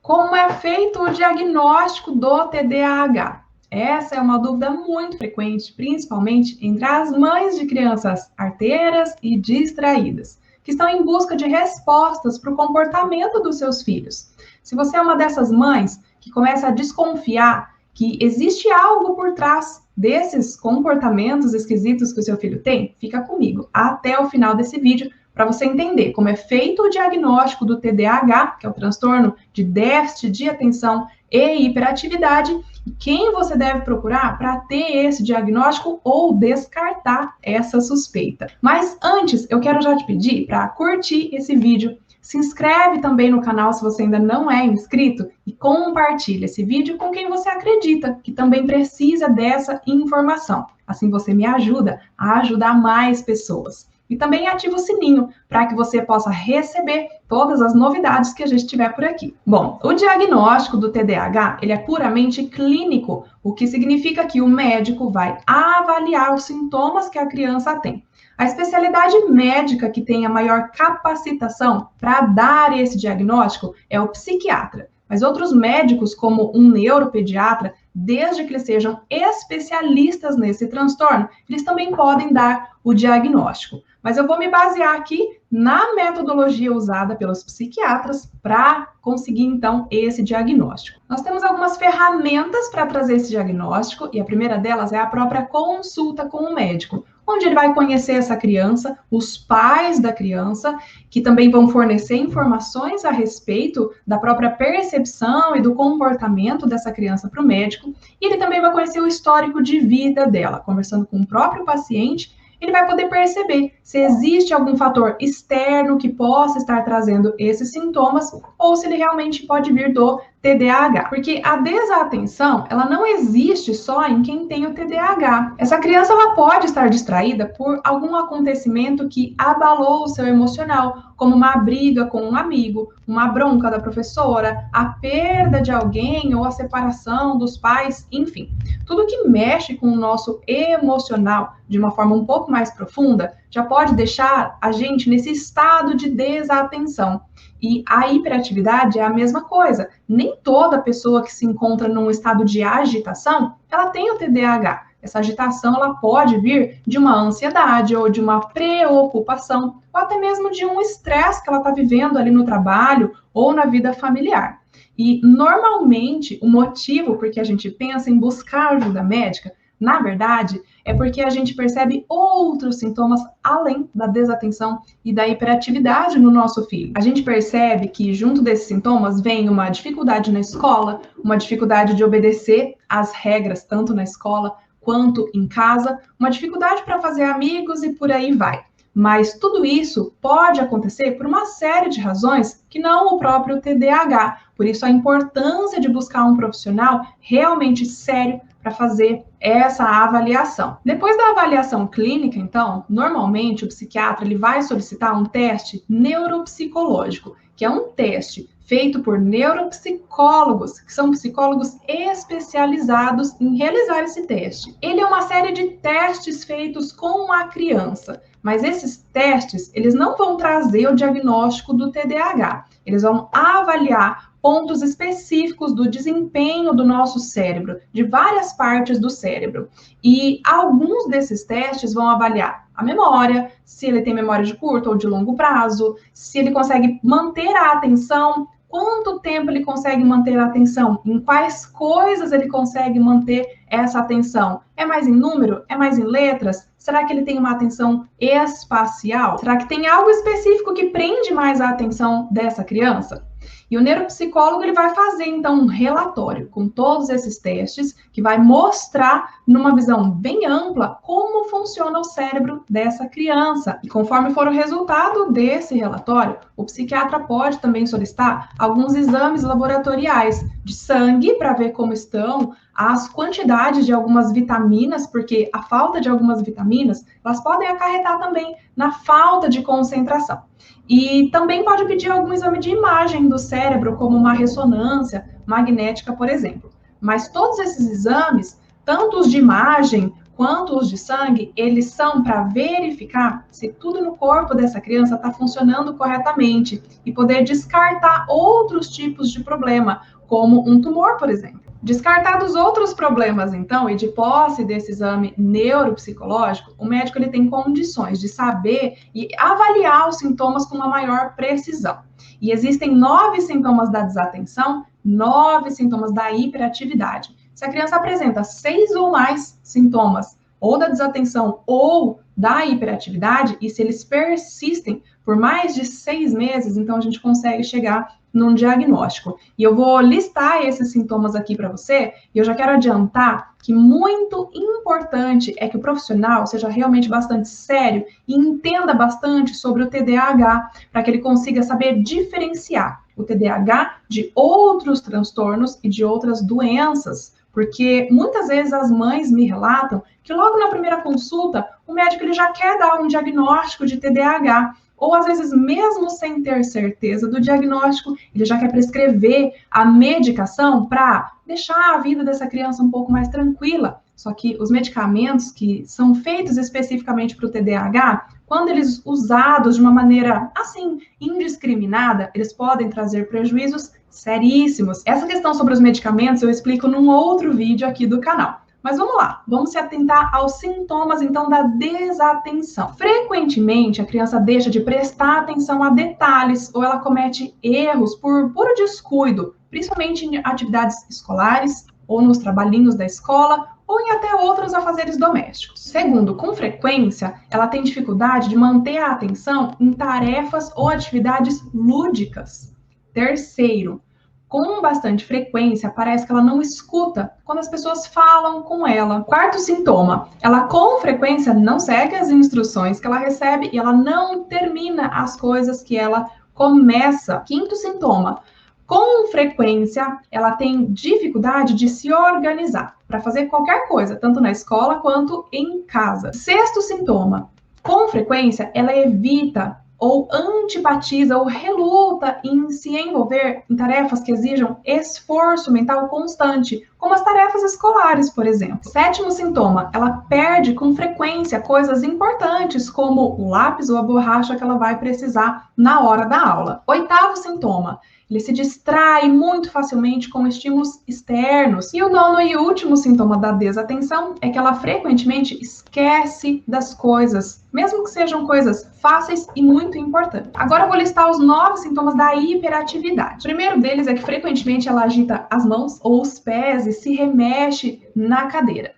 Como é feito o diagnóstico do TDAH? Essa é uma dúvida muito frequente, principalmente entre as mães de crianças arteiras e distraídas, que estão em busca de respostas para o comportamento dos seus filhos. Se você é uma dessas mães que começa a desconfiar que existe algo por trás desses comportamentos esquisitos que o seu filho tem, fica comigo até o final desse vídeo para você entender como é feito o diagnóstico do TDAH, que é o transtorno de déficit de atenção e hiperatividade, e quem você deve procurar para ter esse diagnóstico ou descartar essa suspeita. Mas antes, eu quero já te pedir para curtir esse vídeo, se inscreve também no canal se você ainda não é inscrito e compartilha esse vídeo com quem você acredita que também precisa dessa informação. Assim você me ajuda a ajudar mais pessoas. E também ativa o sininho para que você possa receber todas as novidades que a gente tiver por aqui. Bom, o diagnóstico do TDAH, ele é puramente clínico, o que significa que o médico vai avaliar os sintomas que a criança tem. A especialidade médica que tem a maior capacitação para dar esse diagnóstico é o psiquiatra. Mas outros médicos, como um neuropediatra, desde que eles sejam especialistas nesse transtorno, eles também podem dar o diagnóstico. Mas eu vou me basear aqui na metodologia usada pelos psiquiatras para conseguir, então, esse diagnóstico. Nós temos algumas ferramentas para trazer esse diagnóstico, e a primeira delas é a própria consulta com o médico, onde ele vai conhecer essa criança, os pais da criança, que também vão fornecer informações a respeito da própria percepção e do comportamento dessa criança para o médico, e ele também vai conhecer o histórico de vida dela, conversando com o próprio paciente. Ele vai poder perceber se existe algum fator externo que possa estar trazendo esses sintomas ou se ele realmente pode vir do TDAH. Porque a desatenção, ela não existe só em quem tem o TDAH. Essa criança, ela pode estar distraída por algum acontecimento que abalou o seu emocional, como uma briga com um amigo, uma bronca da professora, a perda de alguém ou a separação dos pais, enfim. Tudo que mexe com o nosso emocional de uma forma um pouco mais profunda já pode deixar a gente nesse estado de desatenção. E a hiperatividade é a mesma coisa. Nem toda pessoa que se encontra num estado de agitação, ela tem o TDAH. Essa agitação, ela pode vir de uma ansiedade ou de uma preocupação, ou até mesmo de um estresse que ela está vivendo ali no trabalho ou na vida familiar. E, normalmente, o motivo por que a gente pensa em buscar ajuda médica, na verdade, é porque a gente percebe outros sintomas além da desatenção e da hiperatividade no nosso filho. A gente percebe que, junto desses sintomas, vem uma dificuldade na escola, uma dificuldade de obedecer às regras, tanto na escola quanto em casa, uma dificuldade para fazer amigos e por aí vai. Mas tudo isso pode acontecer por uma série de razões que não o próprio TDAH. Por isso, a importância de buscar um profissional realmente sério para fazer essa avaliação. Depois da avaliação clínica, então, normalmente o psiquiatra ele vai solicitar um teste neuropsicológico, que é um teste feito por neuropsicólogos, que são psicólogos especializados em realizar esse teste. Ele é uma série de testes feitos com a criança, mas esses testes, eles não vão trazer o diagnóstico do TDAH, eles vão avaliar pontos específicos do desempenho do nosso cérebro, de várias partes do cérebro. E alguns desses testes vão avaliar a memória, se ele tem memória de curto ou de longo prazo, se ele consegue manter a atenção, quanto tempo ele consegue manter a atenção, em quais coisas ele consegue manter essa atenção. É mais em número? É mais em letras? Será que ele tem uma atenção espacial? Será que tem algo específico que prende mais a atenção dessa criança? E o neuropsicólogo ele vai fazer, então, um relatório com todos esses testes, que vai mostrar, numa visão bem ampla, como funciona o cérebro dessa criança. E conforme for o resultado desse relatório, o psiquiatra pode também solicitar alguns exames laboratoriais de sangue, para ver como estão as quantidades de algumas vitaminas, porque a falta de algumas vitaminas, elas podem acarretar também na falta de concentração. E também pode pedir algum exame de imagem do cérebro, como uma ressonância magnética, por exemplo. Mas todos esses exames, tanto os de imagem quanto os de sangue, eles são para verificar se tudo no corpo dessa criança está funcionando corretamente e poder descartar outros tipos de problema, como um tumor, por exemplo. Descartados outros problemas, então, e de posse desse exame neuropsicológico, o médico ele tem condições de saber e avaliar os sintomas com uma maior precisão. E existem 9 sintomas da desatenção, 9 sintomas da hiperatividade. Se a criança apresenta 6 ou mais sintomas, ou da desatenção ou da hiperatividade, e se eles persistem por mais de 6 meses, então a gente consegue chegar num diagnóstico. E eu vou listar esses sintomas aqui para você, e eu já quero adiantar que muito importante é que o profissional seja realmente bastante sério e entenda bastante sobre o TDAH, para que ele consiga saber diferenciar o TDAH de outros transtornos e de outras doenças. Porque muitas vezes as mães me relatam que logo na primeira consulta, o médico ele já quer dar um diagnóstico de TDAH, ou às vezes mesmo sem ter certeza do diagnóstico, ele já quer prescrever a medicação para deixar a vida dessa criança um pouco mais tranquila. Só que os medicamentos que são feitos especificamente para o TDAH, quando eles usados de uma maneira assim, indiscriminada, eles podem trazer prejuízos seríssimos. Essa questão sobre os medicamentos eu explico num outro vídeo aqui do canal. Mas vamos lá, vamos se atentar aos sintomas, então, da desatenção. Frequentemente, a criança deixa de prestar atenção a detalhes ou ela comete erros por puro descuido, principalmente em atividades escolares ou nos trabalhinhos da escola ou em até outros afazeres domésticos. Segundo, com frequência, ela tem dificuldade de manter a atenção em tarefas ou atividades lúdicas. Terceiro, com bastante frequência, parece que ela não escuta quando as pessoas falam com ela. Quarto sintoma, ela com frequência não segue as instruções que ela recebe e ela não termina as coisas que ela começa. Quinto sintoma, com frequência, ela tem dificuldade de se organizar para fazer qualquer coisa, tanto na escola quanto em casa. Sexto sintoma, com frequência, ela evita ou antipatiza ou reluta em se envolver em tarefas que exijam esforço mental constante, como as tarefas escolares, por exemplo. Sétimo sintoma, ela perde com frequência coisas importantes, como o lápis ou a borracha que ela vai precisar na hora da aula. Oitavo sintoma, ele se distrai muito facilmente com estímulos externos. E o nono e último sintoma da desatenção é que ela frequentemente esquece das coisas, mesmo que sejam coisas fáceis e muito importantes. Agora eu vou listar os 9 sintomas da hiperatividade. O primeiro deles é que frequentemente ela agita as mãos ou os pés e se remexe na cadeira.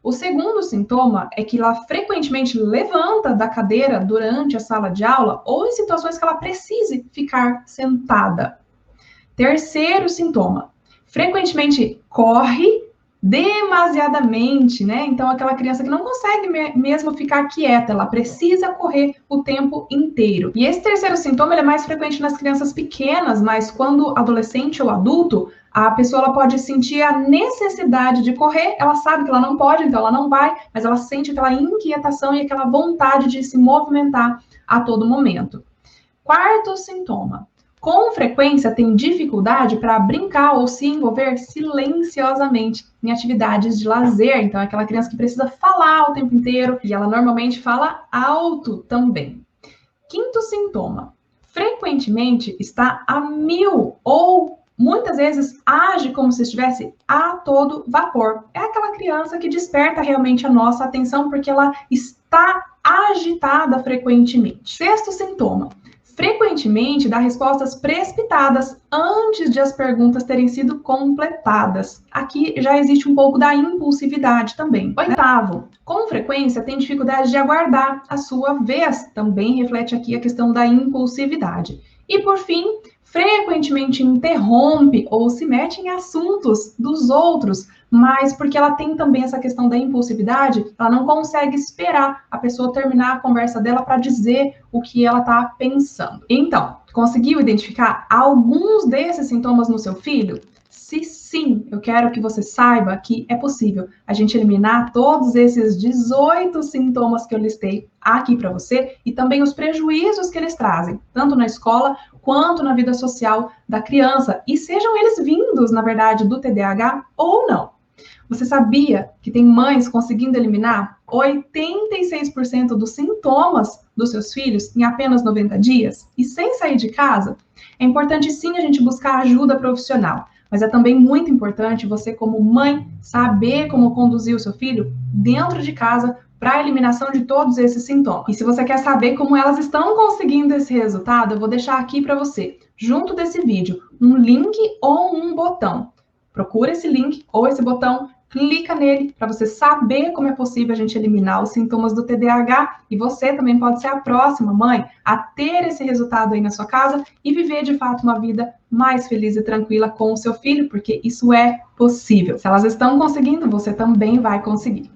O segundo sintoma é que ela frequentemente levanta da cadeira durante a sala de aula ou em situações que ela precise ficar sentada. Terceiro sintoma, frequentemente corre demasiadamente, né? Então, aquela criança que não consegue mesmo ficar quieta, ela precisa correr o tempo inteiro. E esse terceiro sintoma ele é mais frequente nas crianças pequenas, mas quando adolescente ou adulto, a pessoa ela pode sentir a necessidade de correr, ela sabe que ela não pode, então ela não vai, mas ela sente aquela inquietação e aquela vontade de se movimentar a todo momento. Quarto sintoma, com frequência tem dificuldade para brincar ou se envolver silenciosamente em atividades de lazer. Então, é aquela criança que precisa falar o tempo inteiro e ela normalmente fala alto também. Quinto sintoma, frequentemente está a 1000 ou muitas vezes age como se estivesse a todo vapor. É aquela criança que desperta realmente a nossa atenção porque ela está agitada frequentemente. Sexto sintoma, frequentemente dá respostas precipitadas antes de as perguntas terem sido completadas. Aqui já existe um pouco da impulsividade também. Oitavo, com frequência tem dificuldade de aguardar a sua vez. Também reflete aqui a questão da impulsividade. E por fim, frequentemente interrompe ou se mete em assuntos dos outros, mas porque ela tem também essa questão da impulsividade, ela não consegue esperar a pessoa terminar a conversa dela para dizer o que ela está pensando. Então, conseguiu identificar alguns desses sintomas no seu filho? Se sim, eu quero que você saiba que é possível a gente eliminar todos esses 18 sintomas que eu listei aqui para você e também os prejuízos que eles trazem, tanto na escola quanto na vida social da criança, e sejam eles vindos, na verdade, do TDAH ou não. Você sabia que tem mães conseguindo eliminar 86% dos sintomas dos seus filhos em apenas 90 dias? E sem sair de casa? É importante sim a gente buscar ajuda profissional, mas é também muito importante você, como mãe, saber como conduzir o seu filho dentro de casa para a eliminação de todos esses sintomas. E se você quer saber como elas estão conseguindo esse resultado, eu vou deixar aqui para você, junto desse vídeo, um link ou um botão. Procura esse link ou esse botão, clica nele para você saber como é possível a gente eliminar os sintomas do TDAH, e você também pode ser a próxima mãe a ter esse resultado aí na sua casa e viver de fato uma vida mais feliz e tranquila com o seu filho, porque isso é possível. Se elas estão conseguindo, você também vai conseguir.